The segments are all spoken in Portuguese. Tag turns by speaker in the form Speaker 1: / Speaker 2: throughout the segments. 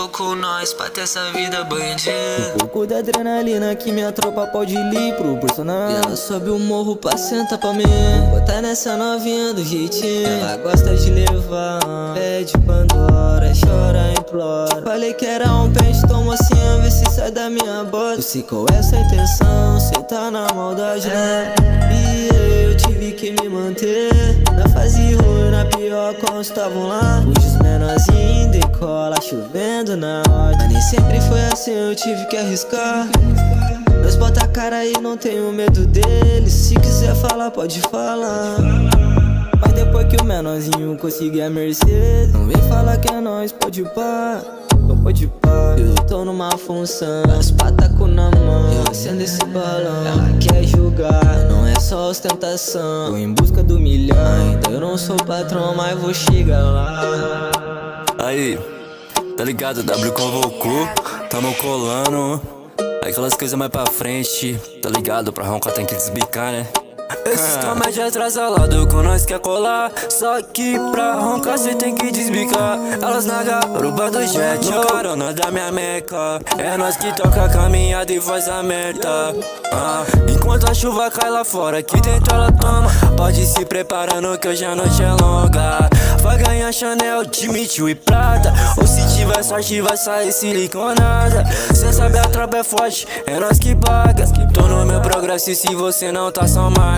Speaker 1: tô com nós pra ter essa vida bandida.
Speaker 2: Um pouco da adrenalina que minha tropa pode lhe proporcionar. E ela sobe o morro pra sentar pra mim. Botar nessa novinha do jeitinho. Ela gosta de levar, pede Pandora, chora, implora. Falei que era um pente, então mocinha, vê se sai da minha bota. Eu sei qual é essa intenção, cê tá na maldade, né? E eu tive que me manter na fase ruim, na pior quando estavam lá. Os menorzinhos decola, chovendo na hora. Mas nem sempre foi assim, eu tive que arriscar. Nós bota a cara e não tenho medo deles. Se quiser falar, pode falar. Mas depois que o menorzinho conseguir a Mercedes, não vem falar que é nós, pode pá. Pode pá, eu tô numa função, as patacos na mão, eu acendo esse balão. Ela quer julgar, não é só ostentação. Tô em busca do milhão, ainda eu não sou patrão, mas vou chegar lá.
Speaker 3: Aí, tá ligado? W convocou, tamo colando. Aquelas coisas mais pra frente, tá ligado? Pra roncar tem que desbicar, né? Esses comédia atrasalado com nós quer colar. Só que pra roncar cê tem que desbicar. Elas na garuba do jet, no carona da minha meca. É nós que toca a caminhada e faz a meta. Enquanto a chuva cai lá fora, aqui dentro ela toma. Pode se preparando que hoje a noite é longa. Vai ganhar Chanel, Dimitri e Prada. Ou se tiver sorte vai sair siliconada. Cê sabe a tropa é forte, é nós que paga. Tô no meu progresso e se você não tá só marcha.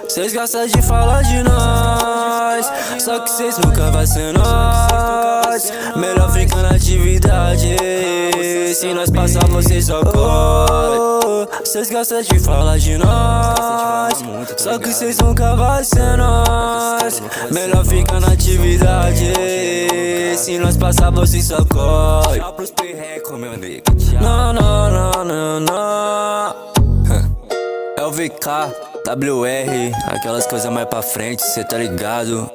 Speaker 3: Cês gostam de falar de nós, só que cês nunca vai ser nós. Melhor ficar na atividade, se nós passar vocês só corre. Cês gostam de falar de nós, só que cês nunca vai ser nós. Melhor ficar na atividade, se nós passar vocês só corre. Não, não, não, não, não. LVK, WR, aquelas coisas mais pra frente, cê tá ligado?